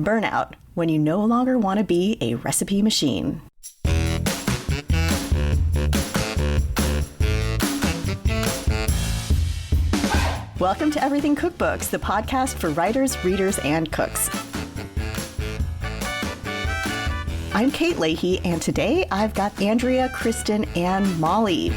Burnout, when you no longer want to be a recipe machine. Welcome to Everything Cookbooks, the podcast for writers, readers, and cooks. I'm Kate Leahy, and today I've got Andrea, Kristin, and Molly.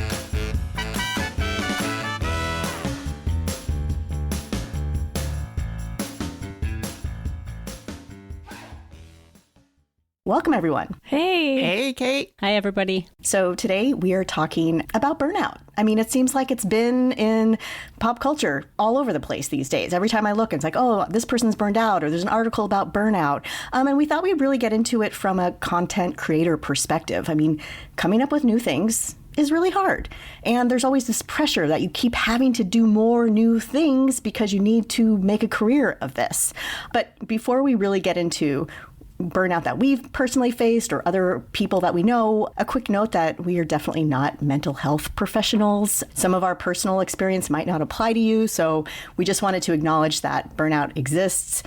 Welcome, everyone. Hey. Hey, Kate. Hi, everybody. So today we are talking about burnout. I mean, it seems like it's been in pop culture all over the place these days. Every time I look, it's like, oh, this person's burned out, or there's an article about burnout. And we thought we'd really get into it from a content creator perspective. I mean, coming up with new things is really hard. And there's always this pressure that you keep having to do more new things because you need to make a career of this. But before we really get into burnout that we've personally faced or other people that we know, a quick note that we are definitely not mental health professionals. Some of our personal experience might not apply to you, so we just wanted to acknowledge that burnout exists.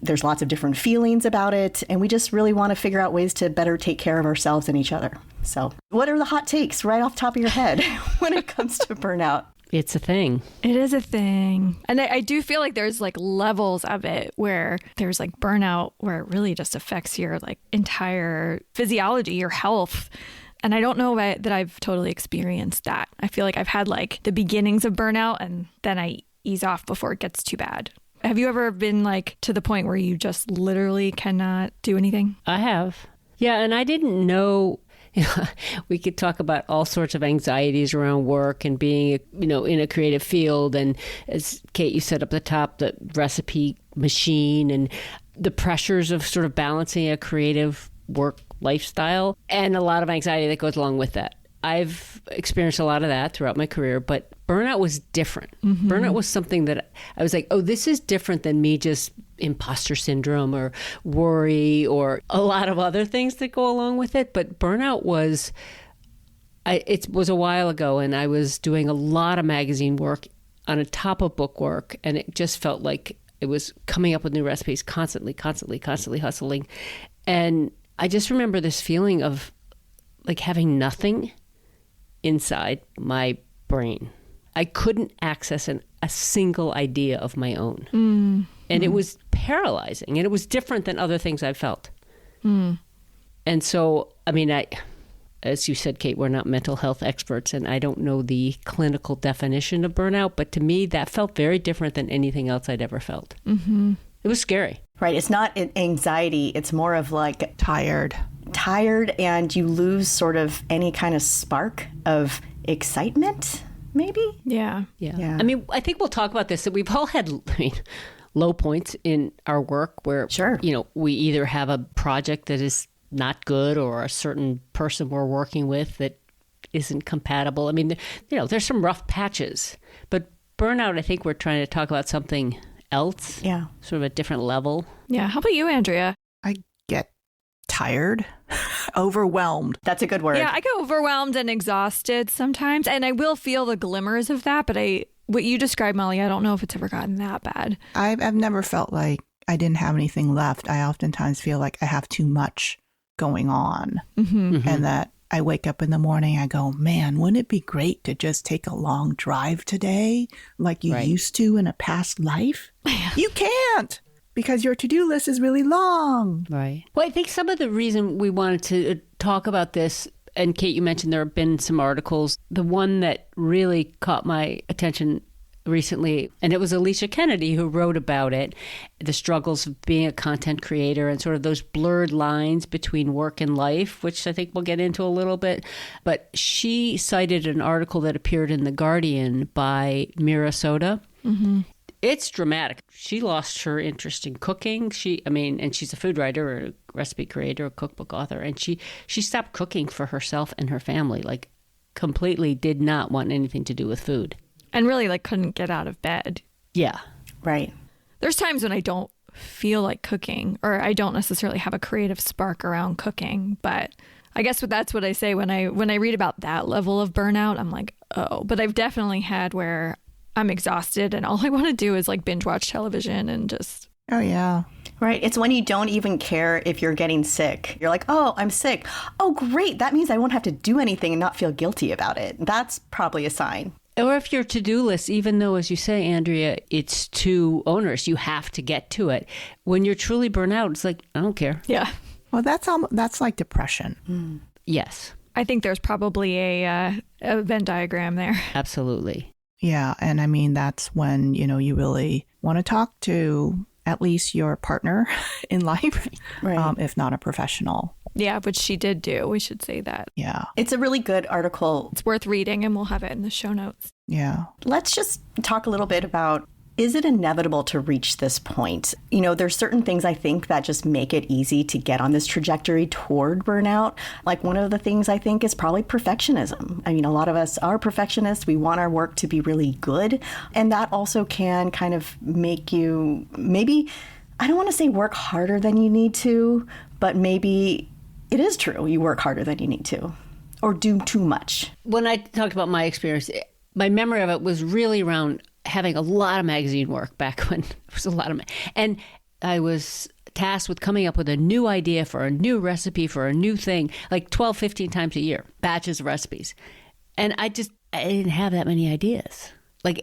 There's lots of different feelings about it, and we just really want to figure out ways to better take care of ourselves and each other. So what are the hot takes right off the top of your head when it comes to burnout? It's a thing. It is a thing. And I do feel like there's like levels of it where there's like burnout where it really just affects your like entire physiology, your health. And I don't know that I've totally experienced that. I feel like I've had like the beginnings of burnout and then I ease off before it gets too bad. Have you ever been like to the point where you just literally cannot do anything? I have. Yeah, and I didn't know. We could talk about all sorts of anxieties around work and being, in a creative field. And as Kate, you said up the top, the recipe machine and the pressures of sort of balancing a creative work lifestyle and a lot of anxiety that goes along with that. I've experienced a lot of that throughout my career, but burnout was different. Mm-hmm. Burnout was something that I was like, oh, this is different than me just imposter syndrome or worry or a lot of other things that go along with it. But burnout was, it was a while ago, and I was doing a lot of magazine work on a top of book work, and it just felt like it was coming up with new recipes constantly hustling. And I just remember this feeling of like having nothing inside my brain. I couldn't access a single idea of my own. And it was paralyzing, and it was different than other things I've felt. And so, I mean, as you said, Kate, we're not mental health experts, and I don't know the clinical definition of burnout, but to me, that felt very different than anything else I'd ever felt. Mm-hmm. It was scary. Right. It's not anxiety. It's more of like tired, and you lose sort of any kind of spark of excitement, maybe? Yeah. I mean, I think we'll talk about this, that we've all had low points in our work where, sure, we either have a project that is not good or a certain person we're working with that isn't compatible. I mean, there's some rough patches, but burnout, I think we're trying to talk about something else. Yeah. Sort of a different level. Yeah. How about you, Andrea? I get tired, overwhelmed. That's a good word. Yeah, I get overwhelmed and exhausted sometimes, and I will feel the glimmers of that, but what you described, Molly, I don't know if it's ever gotten that bad. I've never felt like I didn't have anything left. I oftentimes feel like I have too much going on, and that I wake up in the morning, I go, man, wouldn't it be great to just take a long drive today like you used to in a past life? You can't, because your to-do list is really long. Right. Well, I think some of the reason we wanted to talk about this, and Kate, you mentioned there have been some articles. The one that really caught my attention recently, and it was Alicia Kennedy who wrote about it, the struggles of being a content creator and sort of those blurred lines between work and life, which I think we'll get into a little bit. But she cited an article that appeared in The Guardian by Mira Soda. Mm-hmm. It's dramatic. She lost her interest in cooking. And she's a food writer, a recipe creator, a cookbook author, and she stopped cooking for herself and her family, like completely did not want anything to do with food. And really like couldn't get out of bed. Yeah. Right. There's times when I don't feel like cooking, or I don't necessarily have a creative spark around cooking, but I guess that's what I say when I read about that level of burnout. I'm like, oh, but I've definitely had where I'm exhausted and all I want to do is like binge watch television and just Oh, yeah. Right. It's when you don't even care if you're getting sick. You're like, oh, I'm sick. Oh, great. That means I won't have to do anything and not feel guilty about it. That's probably a sign. Or if your to-do list, even though, as you say, Andrea, it's too onerous, you have to get to it. When you're truly burnt out, it's like, I don't care. Yeah. Well, that's like depression. Yes, I think there's probably a Venn diagram there. absolutely. Yeah. And I mean, that's when, you really want to talk to at least your partner in life, Right. if not a professional. Yeah, which she did do. We should say that. Yeah. It's a really good article. It's worth reading, and we'll have it in the show notes. Yeah. Let's just talk a little bit about, is it inevitable to reach this point? There's certain things I think that just make it easy to get on this trajectory toward burnout. Like one of the things I think is probably perfectionism. I mean, a lot of us are perfectionists. We want our work to be really good. And that also can kind of make you maybe, I don't want to say work harder than you need to, but maybe it is true. You work harder than you need to or do too much. When I talked about my experience, my memory of it was really around having a lot of magazine work back when it was a lot of, and I was tasked with coming up with a new idea for a new recipe for a new thing, like 12, 15 times a year, batches of recipes. And I didn't have that many ideas. Like,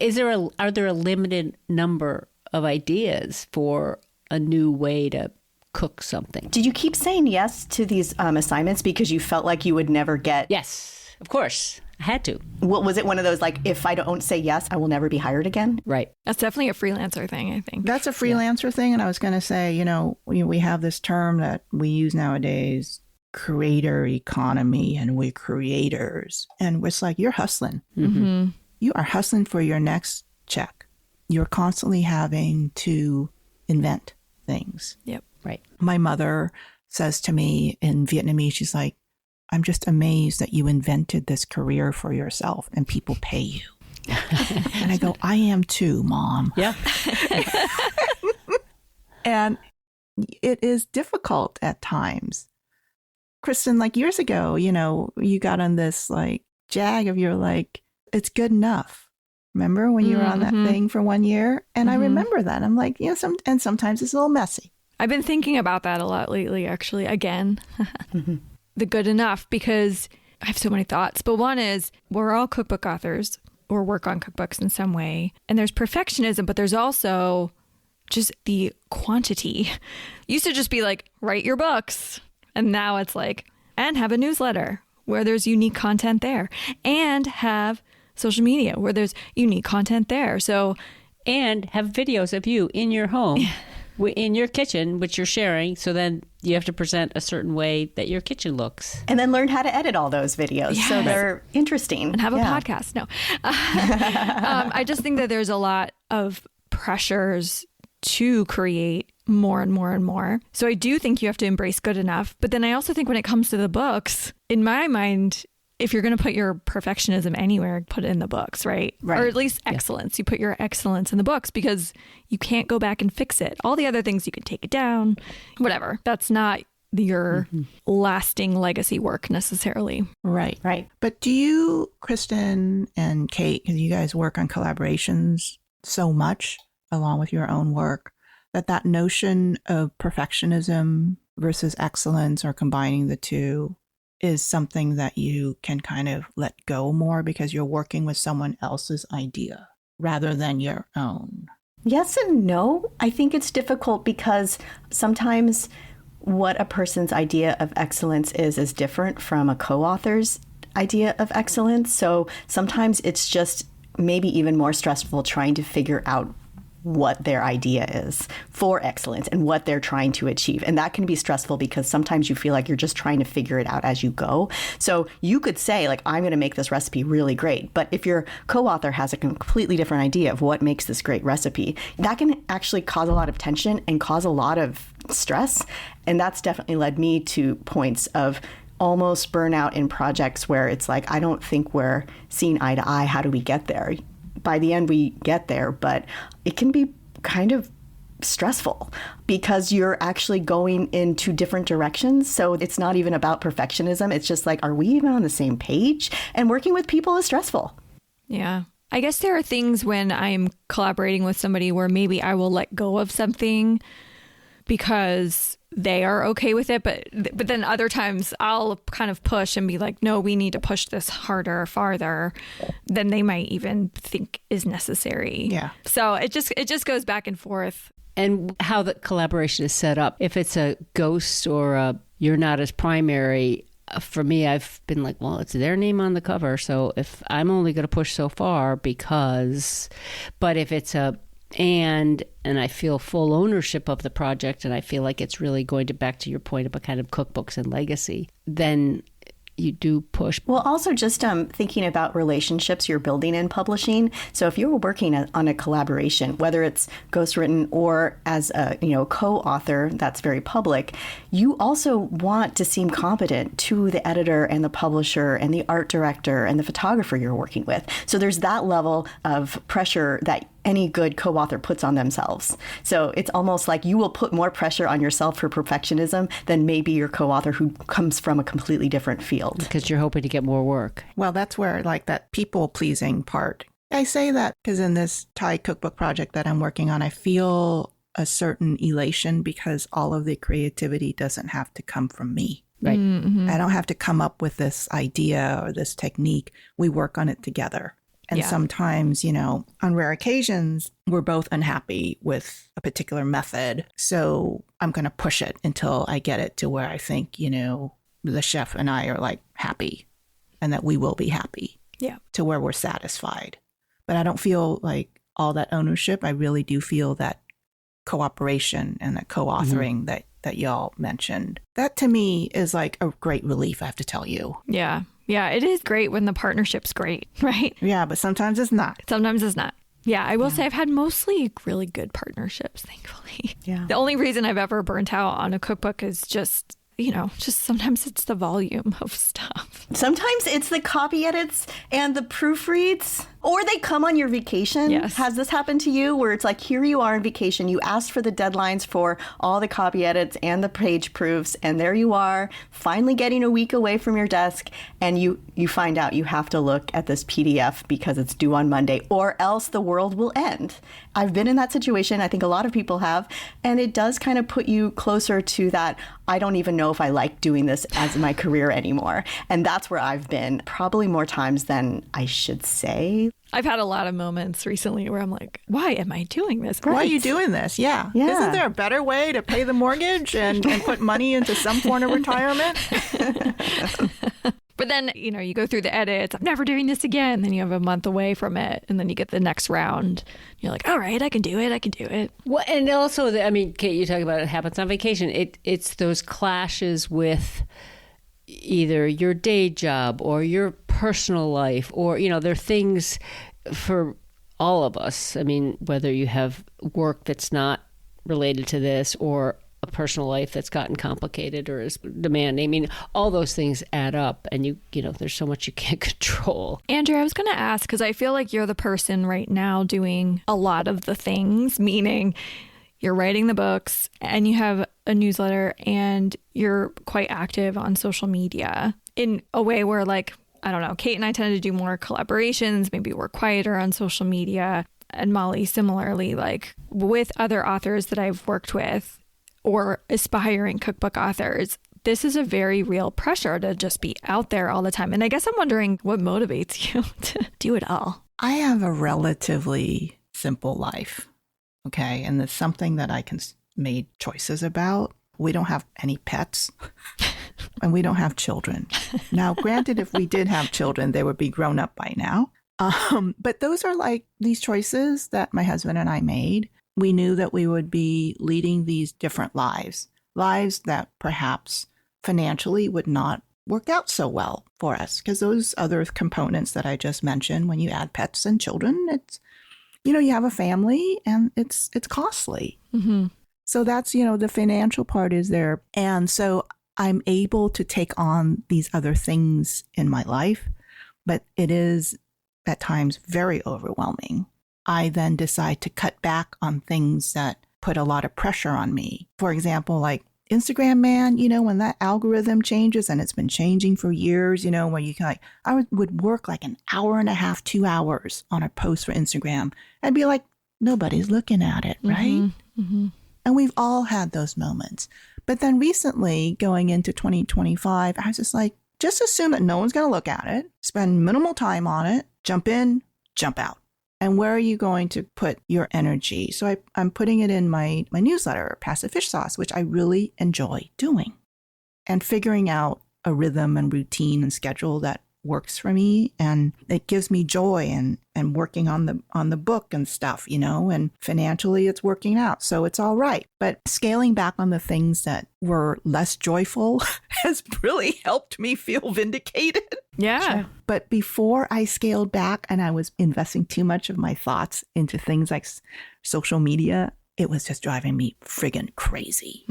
are there a limited number of ideas for a new way to cook something? Did you keep saying yes to these assignments because you felt like you would never get? Yes, of course. I had to. What was it? One of those like, if I don't say yes, I will never be hired again? Right. That's definitely a freelancer thing, I think. That's a freelancer thing. And I was going to say, we have this term that we use nowadays, creator economy, and we're creators. And it's like, you're hustling. Mm-hmm. You are hustling for your next check. You're constantly having to invent things. Yep. Right. My mother says to me in Vietnamese, she's like, I'm just amazed that you invented this career for yourself and people pay you. And I go, I am too, Mom. Yeah. And it is difficult at times. Kristin, like years ago, you got on this like jag of you're like, it's good enough. Remember when you were on that thing for 1 year? And I remember that. I'm like, sometimes it's a little messy. I've been thinking about that a lot lately, actually, again. The good enough, because I have so many thoughts. But one is, we're all cookbook authors or work on cookbooks in some way. And there's perfectionism, but there's also just the quantity. Used to just be like, write your books. And now it's like, and have a newsletter where there's unique content there, and have social media where there's unique content there. So, and have videos of you in your home, in your kitchen, which you're sharing. So then you have to present a certain way that your kitchen looks. And then learn how to edit all those videos. Yes. So they're interesting. and have a podcast. No, I just think that there's a lot of pressures to create more and more and more. So I do think you have to embrace good enough. But then I also think when it comes to the books, in my mind, if you're going to put your perfectionism anywhere, put it in the books, right? Right. Or at least excellence. You put your excellence in the books because you can't go back and fix it. All the other things, you can take it down, whatever. That's not your lasting legacy work necessarily. Right. Right. But do you, Kristin and Kate, because you guys work on collaborations so much along with your own work, that notion of perfectionism versus excellence or combining the two is something that you can kind of let go more because you're working with someone else's idea rather than your own? Yes and no. I think it's difficult because sometimes what a person's idea of excellence is different from a co-author's idea of excellence. So sometimes it's just maybe even more stressful trying to figure out what their idea is for excellence and what they're trying to achieve. And that can be stressful because sometimes you feel like you're just trying to figure it out as you go. So you could say, like, I'm going to make this recipe really great. But if your co-author has a completely different idea of what makes this great recipe, that can actually cause a lot of tension and cause a lot of stress. And that's definitely led me to points of almost burnout in projects where it's like, I don't think we're seeing eye to eye. How do we get there? By the end, we get there, but it can be kind of stressful because you're actually going in two different directions. So it's not even about perfectionism. It's just like, are we even on the same page? And working with people is stressful. Yeah. I guess there are things when I'm collaborating with somebody where maybe I will let go of something because they are okay with it. But then other times I'll kind of push and be like, no, we need to push this harder, farther than they might even think is necessary. Yeah. So it just goes back and forth. And how the collaboration is set up. If it's a ghost or a you're not as primary, for me, I've been like, well, it's their name on the cover. So if I'm only going to push so far because, but if it's and I feel full ownership of the project and I feel like it's really going to, back to your point about kind of cookbooks and legacy, then you do push. Well, also just thinking about relationships you're building in publishing. So if you're working on a collaboration, whether it's ghostwritten or as a co-author that's very public, you also want to seem competent to the editor and the publisher and the art director and the photographer you're working with. So there's that level of pressure that any good co-author puts on themselves. So it's almost like you will put more pressure on yourself for perfectionism than maybe your co-author who comes from a completely different field. Because you're hoping to get more work. Well, that's where like that people-pleasing part. I say that because in this Thai cookbook project that I'm working on, I feel a certain elation because all of the creativity doesn't have to come from me. Right. Mm-hmm. I don't have to come up with this idea or this technique. We work on it together. And sometimes, on rare occasions, we're both unhappy with a particular method. So I'm going to push it until I get it to where I think, the chef and I are like happy and that we will be happy. Yeah. To where we're satisfied. But I don't feel like all that ownership. I really do feel that cooperation and that co-authoring that y'all mentioned. That to me is like a great relief, I have to tell you. Yeah. Yeah, it is great when the partnership's great, right? Yeah, but sometimes it's not. Sometimes it's not. Yeah, I will say I've had mostly really good partnerships, thankfully. Yeah. The only reason I've ever burnt out on a cookbook is just sometimes it's the volume of stuff. Sometimes it's the copy edits and the proofreads, or they come on your vacation. Yes. Has this happened to you where it's like, here you are on vacation, you asked for the deadlines for all the copy edits and the page proofs, and there you are, finally getting a week away from your desk, and you find out you have to look at this PDF because it's due on Monday, or else the world will end. I've been in that situation. I think a lot of people have, and it does kind of put you closer to that, I don't even know if I like doing this as my career anymore. And that's where I've been probably more times than I should say. I've had a lot of moments recently where I'm like, why am I doing this? Why are you doing this? Yeah. Isn't there a better way to pay the mortgage and put money into some form of retirement? But then, you go through the edits. I'm never doing this again. Then you have a month away from it. And then you get the next round. You're like, all right, I can do it. Well, and also, Kate, you talk about it happens on vacation. It's those clashes with either your day job or your personal life, or, there are things for all of us. I mean, whether you have work that's not related to this or a personal life that's gotten complicated or is demanding. I mean, all those things add up, and there's so much you can't control. Andrea, I was going to ask, because I feel like you're the person right now doing a lot of the things, meaning you're writing the books and you have a newsletter and you're quite active on social media in a way where, like, I don't know, Kate and I tend to do more collaborations. Maybe we're quieter on social media. And Molly, similarly, like with other authors that I've worked with, or aspiring cookbook authors, this is a very real pressure to just be out there all the time. And I guess I'm wondering what motivates you to do it all. I have a relatively simple life, okay? And it's something that I can make choices about. We don't have any pets and we don't have children. Now, granted, if we did have children, they would be grown up by now. But those are like these choices that my husband and I made. We knew that we would be leading these different lives that perhaps financially would not work out so well for us, because those other components that I just mentioned, when you add pets and children, it's, you have a family and it's costly. Mm-hmm. So that's, the financial part is there. And so I'm able to take on these other things in my life, but it is at times very overwhelming. I then decide to cut back on things that put a lot of pressure on me. For example, like Instagram, man, when that algorithm changes, and it's been changing for years, where you can I would work like an hour and a half, 2 hours on a post for Instagram and be like, nobody's looking at it, right? Mm-hmm. And we've all had those moments. But then recently, going into 2025, I was just like, just assume that no one's going to look at it, spend minimal time on it, jump in, jump out. And where are you going to put your energy? So I'm putting it in my newsletter, Passive Fish Sauce, which I really enjoy doing, and figuring out a rhythm and routine and schedule that works for me, and it gives me joy, and working on the book and stuff, and financially it's working out, so it's all right. But scaling back on the things that were less joyful has really helped me feel vindicated. Yeah. Sure. But before I scaled back and I was investing too much of my thoughts into things like social media, it was just driving me friggin' crazy.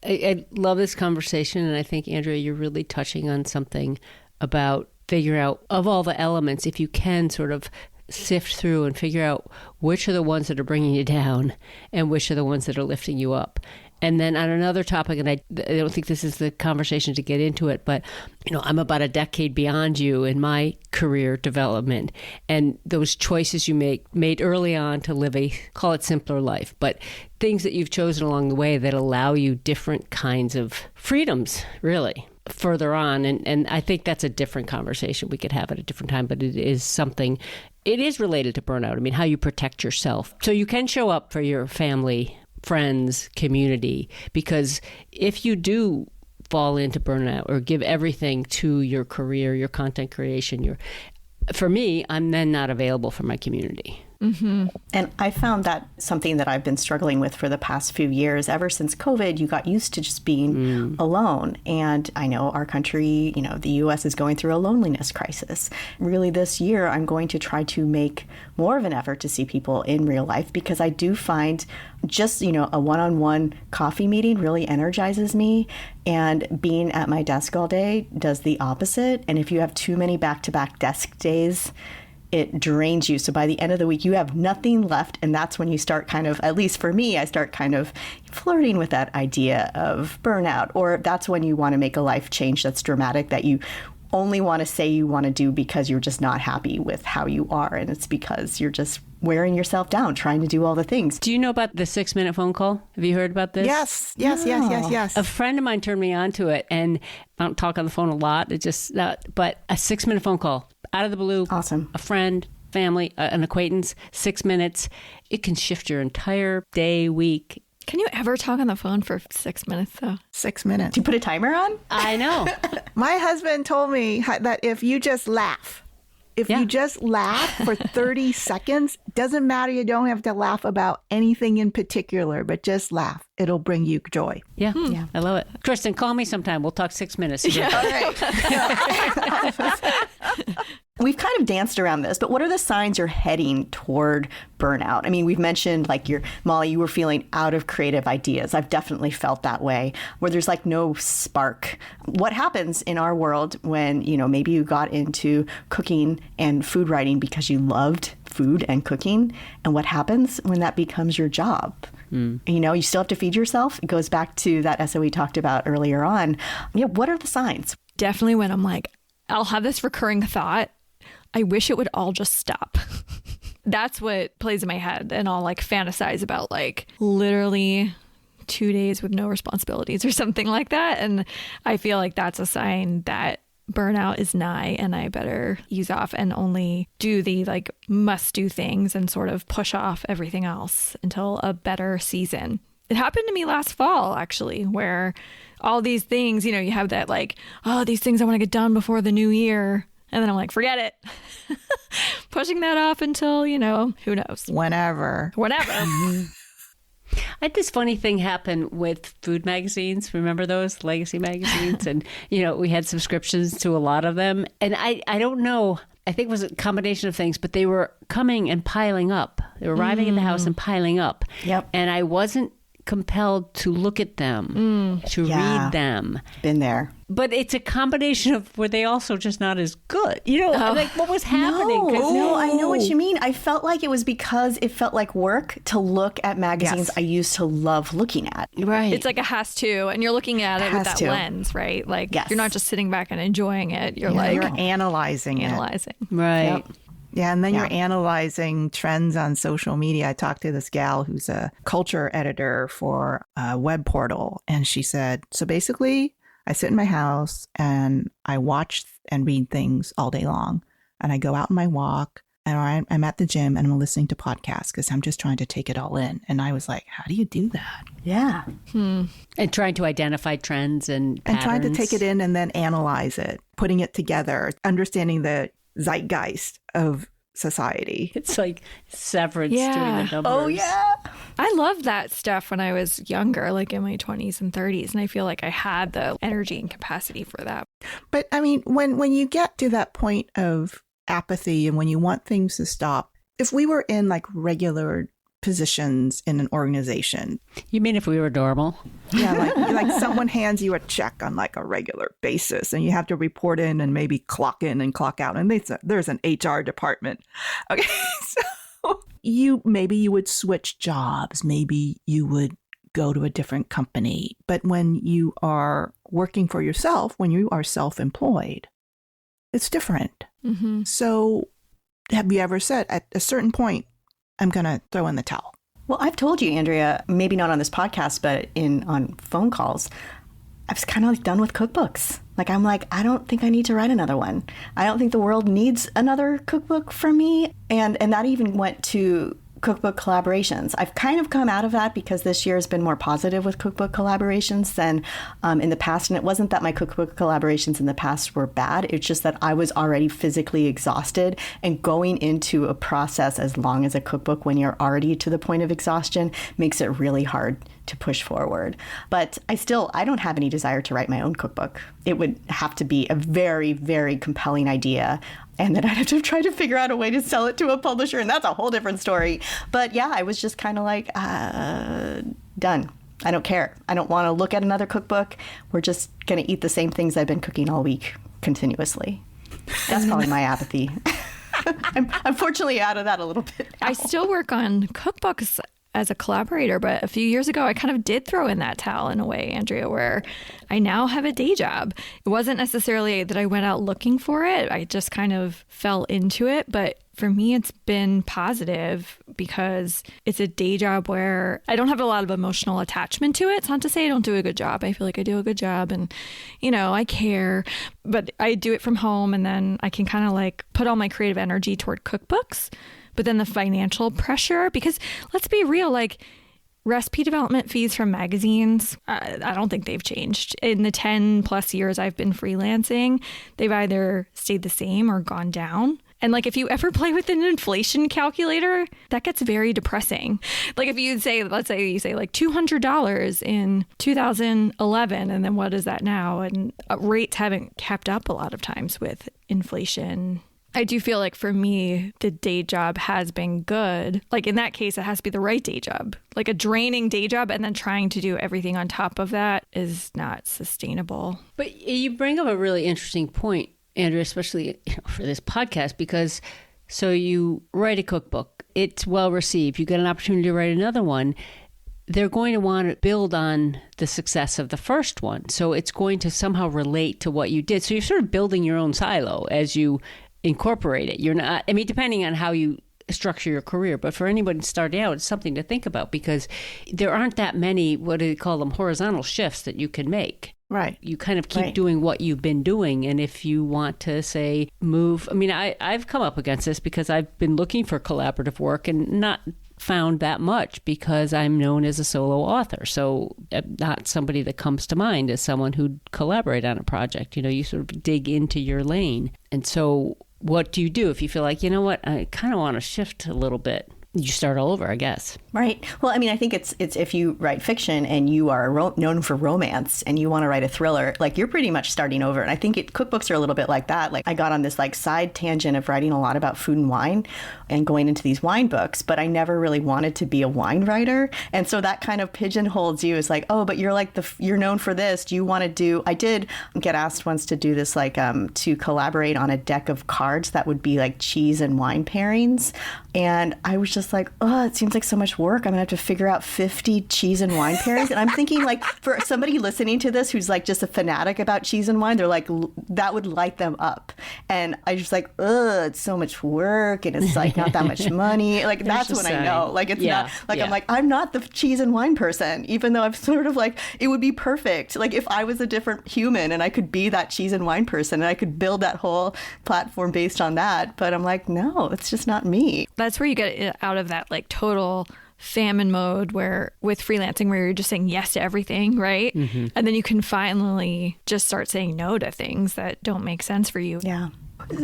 I love this conversation, and I think, Andrea, you're really touching on something about figure out, of all the elements, if you can sort of sift through and figure out which are the ones that are bringing you down and which are the ones that are lifting you up. And then on another topic, and I don't think this is the conversation to get into it, but I'm about a decade beyond you in my career development, and those choices you made early on to live call it simpler life, but things that you've chosen along the way that allow you different kinds of freedoms, really, further on. And I think that's a different conversation we could have at a different time, but it is something, it is related to burnout. I mean, how you protect yourself so you can show up for your family, friends, community, because if you do fall into burnout or give everything to your career, your content creation, for me, I'm then not available for my community. Mm-hmm. And I found that something that I've been struggling with for the past few years. Ever since COVID, you got used to just being alone. And I know our country, the U.S. is going through a loneliness crisis. Really, this year, I'm going to try to make more of an effort to see people in real life, because I do find just, a one-on-one coffee meeting really energizes me. And being at my desk all day does the opposite. And if you have too many back-to-back desk days, it drains you. So by the end of the week, you have nothing left. And that's when you start kind of, at least for me, I start kind of flirting with that idea of burnout. Or that's when you want to make a life change that's dramatic, that you only want to say you want to do because you're just not happy with how you are. And it's because you're just wearing yourself down, trying to do all the things. Do you know about the 6-minute phone call? Have you heard about this? Yes. A friend of mine turned me on to it, and I don't talk on the phone a lot. But a 6-minute phone call out of the blue. Awesome. A friend, family, an acquaintance, 6 minutes. It can shift your entire day, week. Can you ever talk on the phone for 6 minutes, though? 6 minutes. Do you put a timer on? I know. My husband told me that if you just laugh, you just laugh for 30 seconds, doesn't matter. You don't have to laugh about anything in particular, but just laugh. It'll bring you joy. Yeah. I love it. Kristin, call me sometime. We'll talk 6 minutes. Yeah. All right. We've kind of danced around this, but what are the signs you're heading toward burnout? I mean, we've mentioned Molly, you were feeling out of creative ideas. I've definitely felt that way, where there's no spark. What happens in our world when, maybe you got into cooking and food writing because you loved food and cooking? And what happens when that becomes your job? You still have to feed yourself. It goes back to that essay we talked about earlier on. What are the signs? Definitely when I'm I'll have this recurring thought, I wish it would all just stop. That's what plays in my head, and I'll fantasize about literally 2 days with no responsibilities or something like that. And I feel like that's a sign that burnout is nigh, and I better ease off and only do the must do things and sort of push off everything else until a better season. It happened to me last fall, actually, where all these things, you have that these things I want to get done before the new year. And then I'm forget it. Pushing that off until, who knows? Whenever. I had this funny thing happen with food magazines. Remember those legacy magazines? And, we had subscriptions to a lot of them. And I don't know. I think it was a combination of things, but they were coming and piling up. They were arriving at the house and piling up. Yep. And I wasn't compelled to look at them, to read them. Been there. But it's a combination of where they also just not as good. Like what was happening? No, I know what you mean. I felt like it was because it felt like work to look at magazines I used to love looking at. Right. It's like a has to, and you're looking at it with that lens, right? Like you're not just sitting back and enjoying it. You're you're analyzing it. Right. Yep. Yeah, and then you're analyzing trends on social media. I talked to this gal who's a culture editor for a web portal, and she said, so basically, I sit in my house and I watch and read things all day long. And I go out on my walk, and I'm at the gym and I'm listening to podcasts because I'm just trying to take it all in. And I was like, how do you do that? Yeah. And trying to identify trends and patterns. And trying to take it in and then analyze it, putting it together, understanding the zeitgeist of society. It's like Severance doing the numbers. Oh, yeah. I loved that stuff when I was younger, like in my 20s and 30s. And I feel like I had the energy and capacity for that. But I mean, when you get to that point of apathy and when you want things to stop, if we were in like regular positions in an organization. You mean if we were normal? Yeah, like someone hands you a check on like a regular basis and you have to report in and maybe clock in and clock out. And there's an HR department. Okay, so maybe you would switch jobs. Maybe you would go to a different company. But when you are working for yourself, when you are self-employed, it's different. Mm-hmm. So have you ever said at a certain point, I'm going to throw in the towel? Well, I've told you, Andrea, maybe not on this podcast, but on phone calls, I was kind of like done with cookbooks. I'm like, I don't think I need to write another one. I don't think the world needs another cookbook from me. And that even went to cookbook collaborations. I've kind of come out of that because this year has been more positive with cookbook collaborations than in the past. And it wasn't that my cookbook collaborations in the past were bad. It's just that I was already physically exhausted, and going into a process as long as a cookbook when you're already to the point of exhaustion makes it really hard to push forward. But I don't have any desire to write my own cookbook. It would have to be a very, very compelling idea. And then I'd have to try to figure out a way to sell it to a publisher. And that's a whole different story. But yeah, I was just kind of like, done. I don't care. I don't want to look at another cookbook. We're just going to eat the same things I've been cooking all week continuously. That's probably my apathy. I'm unfortunately out of that a little bit now. I still work on cookbooks as a collaborator, but a few years ago, I kind of did throw in that towel in a way, Andrea, where I now have a day job. It wasn't necessarily that I went out looking for it. I just kind of fell into it. But for me, it's been positive because it's a day job where I don't have a lot of emotional attachment to it. It's not to say I don't do a good job. I feel like I do a good job and, I care, but I do it from home, and then I can kind of like put all my creative energy toward cookbooks. But then the financial pressure, because let's be real, like recipe development fees from magazines, I don't think they've changed. In the 10 plus years I've been freelancing, they've either stayed the same or gone down. And like, if you ever play with an inflation calculator, that gets very depressing. Like if you say, let's say you say like $200 in 2011, and then what is that now? And rates haven't kept up a lot of times with inflation. I do feel like for me, the day job has been good. Like in that case, it has to be the right day job. Like a draining day job and then trying to do everything on top of that is not sustainable. But you bring up a really interesting point, Andrea, especially for this podcast, because so you write a cookbook, it's well received, you get an opportunity to write another one. They're going to want to build on the success of the first one. So it's going to somehow relate to what you did. So you're sort of building your own silo as you incorporate it. You're not, depending on how you structure your career, but for anybody starting out, it's something to think about because there aren't that many, what do you call them, horizontal shifts that you can make. Right. You kind of keep doing what you've been doing. And if you want to say move, I've come up against this because I've been looking for collaborative work and not found that much because I'm known as a solo author. So I'm not somebody that comes to mind as someone who'd collaborate on a project. You sort of dig into your lane. And so what do you do if you feel like, I kind of want to shift a little bit? you start all over, I guess. Right. Well, I mean, I think it's if you write fiction and you are known for romance and you want to write a thriller, like you're pretty much starting over. And I think cookbooks are a little bit like that. Like I got on this like side tangent of writing a lot about food and wine and going into these wine books, but I never really wanted to be a wine writer. And so that kind of pigeonholes you as like, oh, but you're like you're known for this. Do you want to do? I did get asked once to do this, like to collaborate on a deck of cards that would be like cheese and wine pairings. And I was just like, oh, it seems like so much work. I'm gonna have to figure out 50 cheese and wine pairings. And I'm thinking, like, for somebody listening to this who's like just a fanatic about cheese and wine, they're like, that would light them up. And I just like, ugh, it's so much work and it's like not that much money. Like that's when I know. Like it's not like I'm like, I'm not the cheese and wine person, even though I'm sort of like, it would be perfect. Like if I was a different human and I could be that cheese and wine person and I could build that whole platform based on that. But I'm like, no, it's just not me. That's where you get out of that like total famine mode where with freelancing where you're just saying yes to everything, right? Mm-hmm. And then you can finally just start saying no to things that don't make sense for you. Yeah.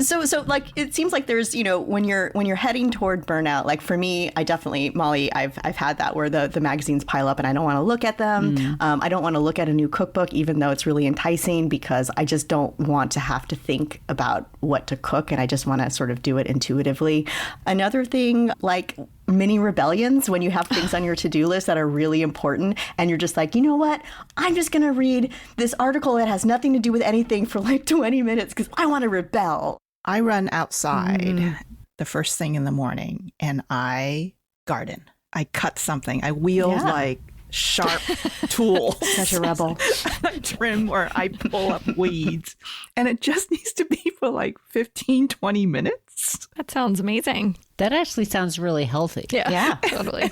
So like it seems like there's, you know, when you're heading toward burnout, like for me, I definitely, Molly, I've had that where the magazines pile up and I don't want to look at them. I don't want to look at a new cookbook, even though it's really enticing, because I just don't want to have to think about what to cook and I just want to sort of do it intuitively. Another thing, like mini rebellions, when you have things on your to-do list that are really important and you're just like, you know what, I'm just going to read this article that has nothing to do with anything for like 20 minutes because I want to rebel. I run outside the first thing in the morning and I garden. I cut something. I wield like sharp tools. Such a rebel. I trim or I pull up weeds. And it just needs to be for like 15, 20 minutes. That sounds amazing. That actually sounds really healthy. Yeah, totally.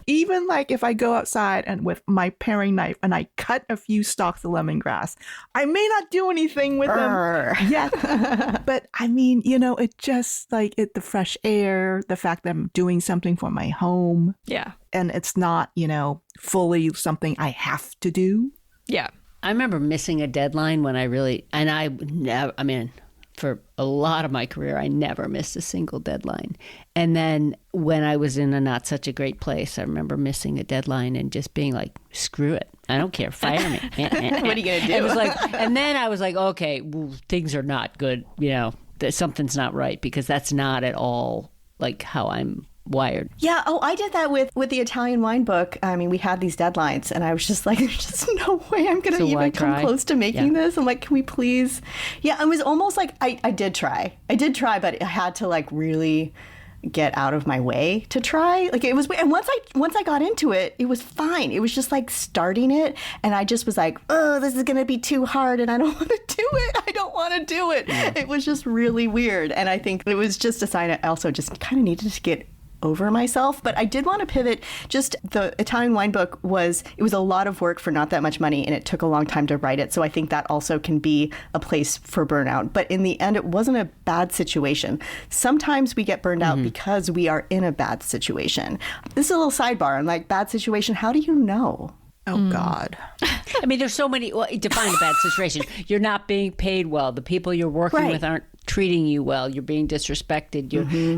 Even like if I go outside and with my paring knife and I cut a few stalks of lemongrass, I may not do anything with them yet. But I mean, you know, it just like the fresh air, the fact that I'm doing something for my home. Yeah. And it's not, you know, fully something I have to do. Yeah. I remember missing a deadline when I mean, for a lot of my career, I never missed a single deadline. And then when I was in a not such a great place, I remember missing a deadline and just being like, screw it. I don't care. Fire me. What are you going to do? It was like, and then I was like, okay, well, things are not good. You know, something's not right because that's not at all like how I'm wired. Yeah. Oh, I did that with the Italian wine book. I mean, we had these deadlines and I was just like, there's just no way I'm going to even come close to making this. I'm like, can we please? Yeah. It was almost like I did try, but I had to like really get out of my way to try. Like it was, and once I got into it, it was fine. It was just like starting it. And I just was like, oh, this is going to be too hard and I don't want to do it. I don't want to do it. Yeah. It was just really weird. And I think it was just a sign I also just kind of needed to get over myself. But I did want to pivot. Just the Italian wine book was a lot of work for not that much money and it took a long time to write it. So I think that also can be a place for burnout. But in the end, it wasn't a bad situation. Sometimes we get burned out because we are in a bad situation. This is a little sidebar. I'm like, bad situation. How do you know? Oh, God. I mean, there's so many. Well, define a bad situation. You're not being paid well. The people you're working with aren't treating you well. You're being disrespected.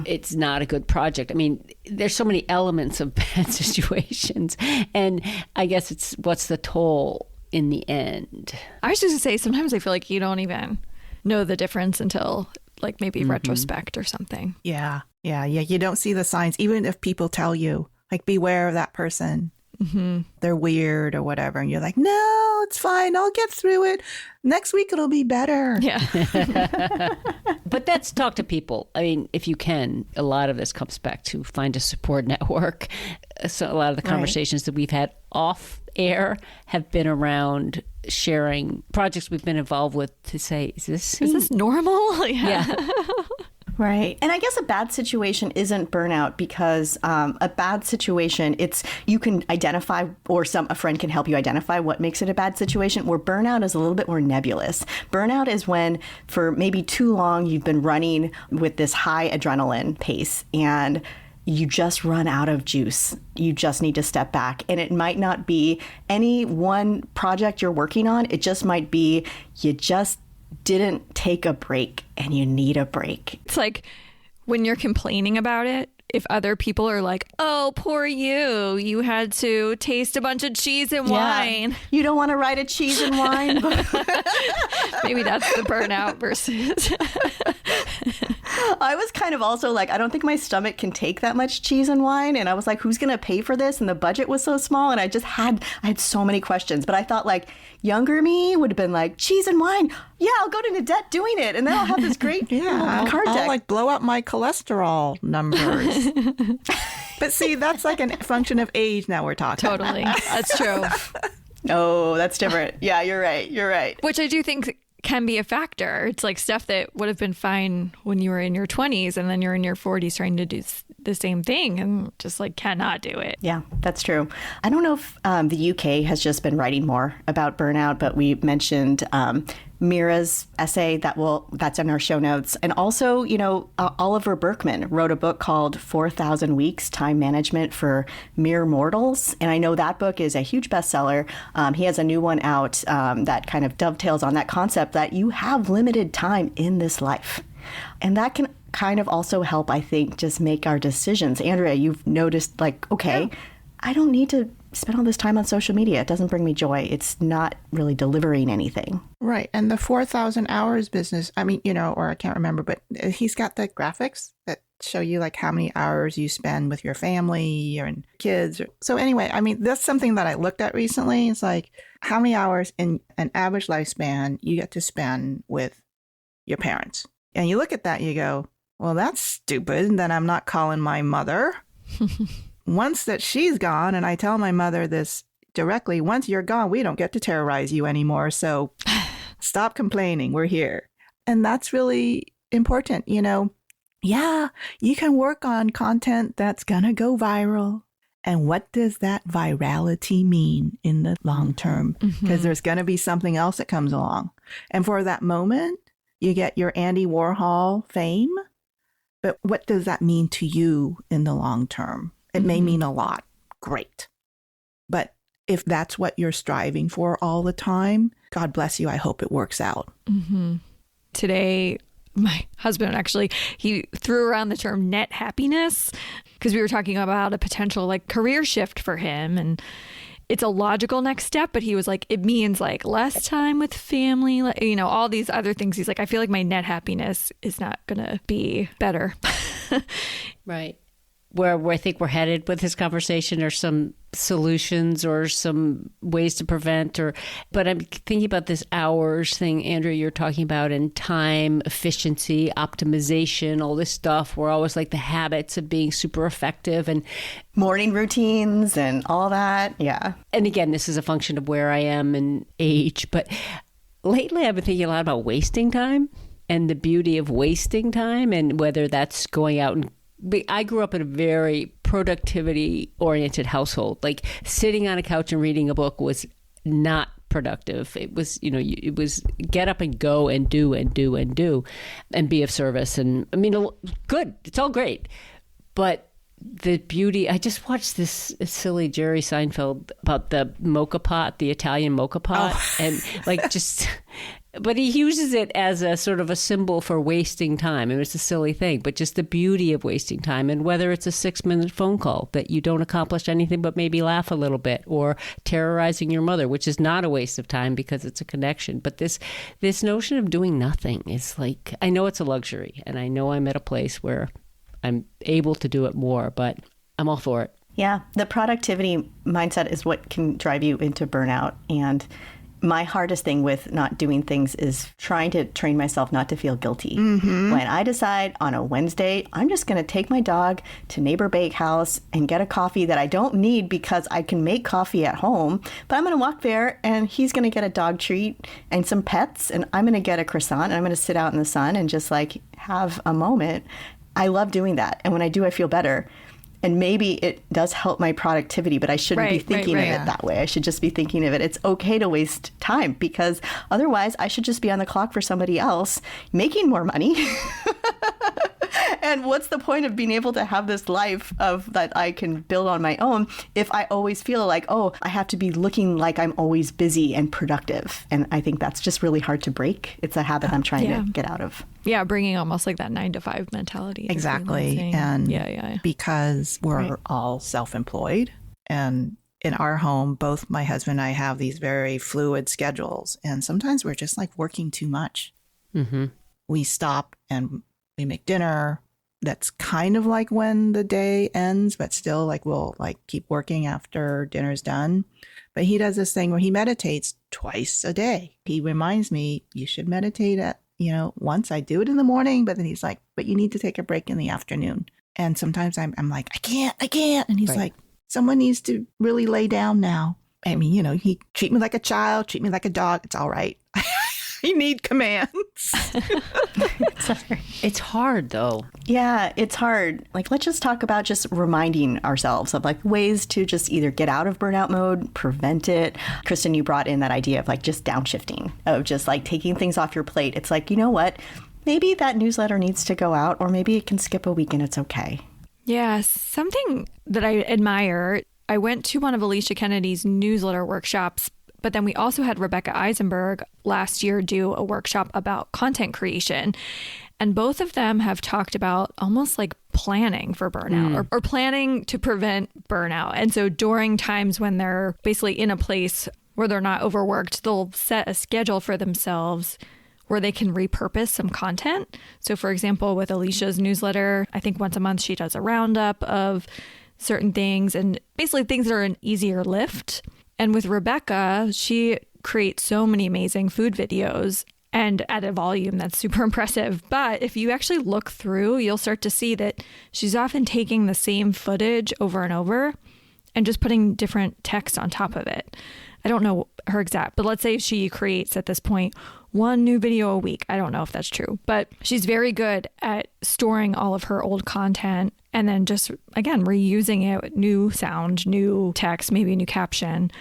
It's not a good project. I mean, there's so many elements of bad situations. And I guess it's what's the toll in the end. I was just going to say, sometimes I feel like you don't even know the difference until like maybe retrospect or something. Yeah. You don't see the signs. Even if people tell you, like, beware of that person. They're weird or whatever. And you're like, no, it's fine. I'll get through it. Next week, it'll be better. Yeah. But let's talk to people. I mean, if you can, a lot of this comes back to find a support network. So a lot of the conversations that we've had off air have been around sharing projects we've been involved with to say, is this normal? Yeah. Right. And I guess a bad situation isn't burnout because a bad situation, you can identify or a friend can help you identify what makes it a bad situation, where burnout is a little bit more nebulous. Burnout is when for maybe too long you've been running with this high adrenaline pace and you just run out of juice. You just need to step back. And it might not be any one project you're working on. It just might be you just didn't take a break and you need a break. It's like when you're complaining about it, if other people are like, oh, poor you had to taste a bunch of cheese and wine. You don't want to ride a cheese and wine? Maybe that's the burnout versus. I was kind of also like, I don't think my stomach can take that much cheese and wine. And I was like, who's going to pay for this? And the budget was so small. And I had so many questions. But I thought like younger me would have been like, cheese and wine. Yeah, I'll go into debt doing it. And then I'll have this great card deck. I'll like blow up my cholesterol numbers. But see, that's like a function of age now we're talking. Totally. That's true. Oh, that's different. Yeah, you're right. You're right. Which I do think can be a factor. It's like stuff that would have been fine when you were in your 20s and then you're in your 40s trying to do the same thing and just like cannot do it. Yeah, that's true. I don't know if the UK has just been writing more about burnout, but we mentioned Mira's essay that's in our show notes. And also, Oliver Burkeman wrote a book called 4,000 Weeks, Time Management for Mere Mortals. And I know that book is a huge bestseller. He has a new one out that kind of dovetails on that concept that you have limited time in this life. And that can kind of also help, I think, just make our decisions. Andrea, you've noticed like, okay, I don't need to spend all this time on social media. It doesn't bring me joy. It's not really delivering anything. Right. And the 4,000 hours business, I mean, or I can't remember, but he's got the graphics that show you like how many hours you spend with your family and kids. So anyway, I mean, that's something that I looked at recently. It's like how many hours in an average lifespan you get to spend with your parents. And you look at that, you go, well, that's stupid. And then I'm not calling my mother. Once that she's gone, and I tell my mother this directly, once you're gone, we don't get to terrorize you anymore. So stop complaining. We're here. And that's really important. Yeah, you can work on content that's going to go viral. And what does that virality mean in the long term? Because there's going to be something else that comes along. And for that moment, you get your Andy Warhol fame. But what does that mean to you in the long term? It may mean a lot. Great. But if that's what you're striving for all the time, God bless you. I hope it works out. Today, my husband actually, he threw around the term net happiness because we were talking about a potential like career shift for him. And it's a logical next step, but he was like, it means like less time with family, all these other things. He's like, I feel like my net happiness is not going to be better. Right. Where I think we're headed with this conversation are some solutions or some ways to prevent but I'm thinking about this hours thing, Andrea, you're talking about, and time, efficiency, optimization, all this stuff. We're always like the habits of being super effective and morning routines and all that. Yeah. And again, this is a function of where I am in age, but lately I've been thinking a lot about wasting time and the beauty of wasting time, and whether that's going out and I grew up in a very productivity-oriented household. Like sitting on a couch and reading a book was not productive. It was, it was get up and go and do and do and do and be of service. And I mean, good. It's all great. But the beauty, I just watched this silly Jerry Seinfeld about the mocha pot, the Italian mocha pot. And like just... But he uses it as a sort of a symbol for wasting time. And it's a silly thing, but just the beauty of wasting time. And whether it's a 6-minute phone call that you don't accomplish anything but maybe laugh a little bit, or terrorizing your mother, which is not a waste of time because it's a connection. But this notion of doing nothing is like, I know it's a luxury, and I know I'm at a place where I'm able to do it more, but I'm all for it. Yeah, the productivity mindset is what can drive you into burnout. And my hardest thing with not doing things is trying to train myself not to feel guilty. When I decide on a Wednesday, I'm just going to take my dog to Neighbor Bakehouse and get a coffee that I don't need because I can make coffee at home, but I'm going to walk there and he's going to get a dog treat and some pets, and I'm going to get a croissant, and I'm going to sit out in the sun and just like have a moment. I love doing that. And when I do, I feel better. And maybe it does help my productivity, but I shouldn't be thinking of it that way. I should just be thinking of it. It's okay to waste time, because otherwise I should just be on the clock for somebody else making more money And what's the point of being able to have this life of that I can build on my own if I always feel like, oh, I have to be looking like I'm always busy and productive? And I think that's just really hard to break. It's a habit I'm trying to get out of. Yeah, bringing almost like that 9-to-5 mentality. Exactly. And because we're all self-employed, and in our home, both my husband and I have these very fluid schedules. And sometimes we're just like working too much. Mm-hmm. We stop and we make dinner. That's kind of like when the day ends, but still like we'll like keep working after dinner's done. But he does this thing where he meditates twice a day. He reminds me, you should meditate at, once. I do it in the morning, but then he's like, but you need to take a break in the afternoon. And sometimes I'm like, I can't. And he's like, someone needs to really lay down now. I mean, he treat me like a child, treat me like a dog. It's all right. I need commands. It's hard, though. Yeah, it's hard. Like, let's just talk about just reminding ourselves of like ways to just either get out of burnout mode, prevent it. Kristin, you brought in that idea of like just downshifting, of just like taking things off your plate. It's like, you know what? Maybe that newsletter needs to go out, or maybe it can skip a week and it's okay. Yeah, something that I admire. I went to one of Alicia Kennedy's newsletter workshops, but then we also had Rebecca Eisenberg last year do a workshop about content creation. And both of them have talked about almost like planning for burnout or planning to prevent burnout. And so during times when they're basically in a place where they're not overworked, they'll set a schedule for themselves where they can repurpose some content. So for example, with Alicia's newsletter, I think once a month she does a roundup of certain things and basically things that are an easier lift. And with Rebecca, she creates so many amazing food videos and at a volume that's super impressive. But if you actually look through, you'll start to see that she's often taking the same footage over and over and just putting different text on top of it. I don't know her exact, but let's say she creates at this point 1 new video a week. I don't know if that's true, but she's very good at storing all of her old content and then just, again, reusing it, new sound, new text, maybe a new caption.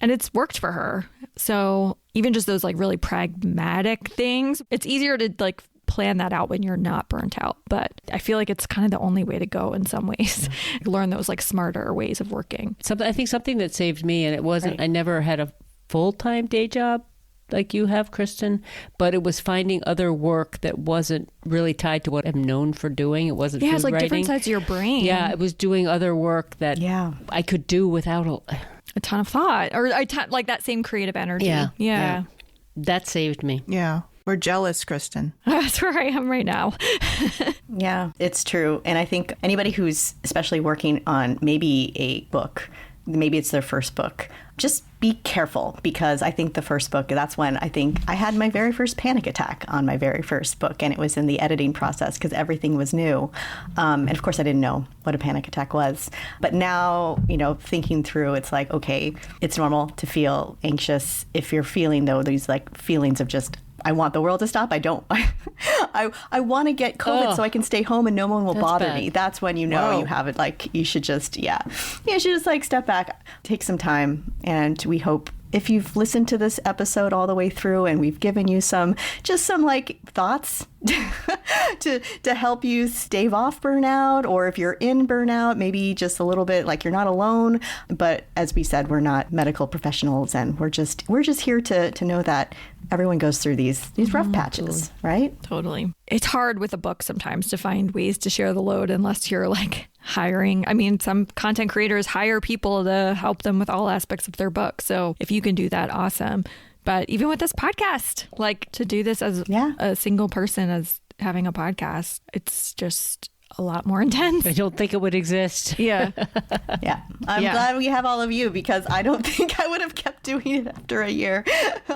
And it's worked for her. So even just those like really pragmatic things, it's easier to like plan that out when you're not burnt out. But I feel like it's kind of the only way to go in some ways. Learn those like smarter ways of working. I think something that saved me, and it wasn't, I never had a full-time day job like you have, Kristin, but it was finding other work that wasn't really tied to what I'm known for doing. It wasn't food it's like writing. Different sides of your brain. Yeah, it was doing other work that I could do without a ton of thought or like that same creative energy. Yeah. That saved me. Yeah. We're jealous, Kristin. That's where I am right now. Yeah, it's true. And I think anybody who's especially working on maybe a book, maybe it's their first book, just be careful, because I think the first book, that's when I think I had my very first panic attack on my very first book. And it was in the editing process because everything was new. And of course, I didn't know what a panic attack was. But now, thinking through, it's like, okay, it's normal to feel anxious. If you're feeling, though, these like feelings of just, I want the world to stop. I don't. I want to get COVID so I can stay home and no one will bother me. That's when you know you have it. Like, you should just, you should just like step back, take some time. And we hope if you've listened to this episode all the way through and we've given you some like thoughts to help you stave off burnout, or if you're in burnout, maybe just a little bit like you're not alone. But as we said, we're not medical professionals, and we're just here to know that everyone goes through these rough patches, right? Totally. It's hard with a book sometimes to find ways to share the load unless you're like hiring. I mean, some content creators hire people to help them with all aspects of their book. So if you can do that, awesome. But even with this podcast, like to do this as a single person, as having a podcast, it's just a lot more intense. I don't think it would exist. Yeah. I'm glad we have all of you, because I don't think I would have kept doing it after a year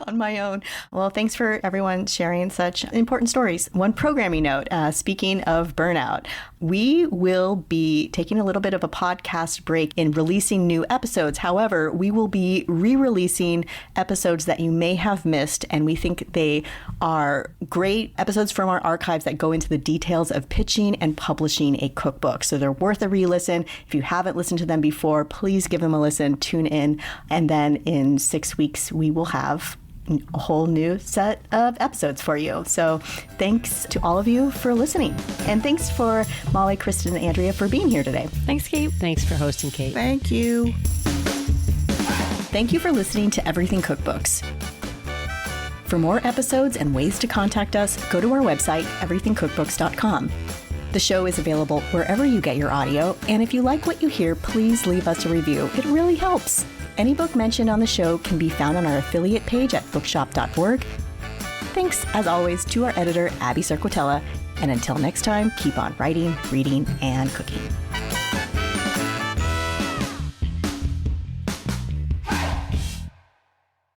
on my own. Well, thanks for everyone sharing such important stories. One programming note, speaking of burnout, we will be taking a little bit of a podcast break in releasing new episodes. However, we will be re-releasing episodes that you may have missed, and we think they are great episodes from our archives that go into the details of pitching and publishing a cookbook. So they're worth a re-listen. If you haven't listened to them before, please give them a listen, tune in, and then in 6 weeks, we will have a whole new set of episodes for you. So thanks to all of you for listening. And thanks for Molly, Kristin, and Andrea for being here today. Thanks, Kate. Thanks for hosting, Kate. Thank you. Thank you for listening to Everything Cookbooks. For more episodes and ways to contact us, go to our website, everythingcookbooks.com. The show is available wherever you get your audio, and if you like what you hear, please leave us a review. It really helps. Any book mentioned on the show can be found on our affiliate page at bookshop.org. Thanks, as always, to our editor, Abby Cerquitella, and until next time, keep on writing, reading, and cooking.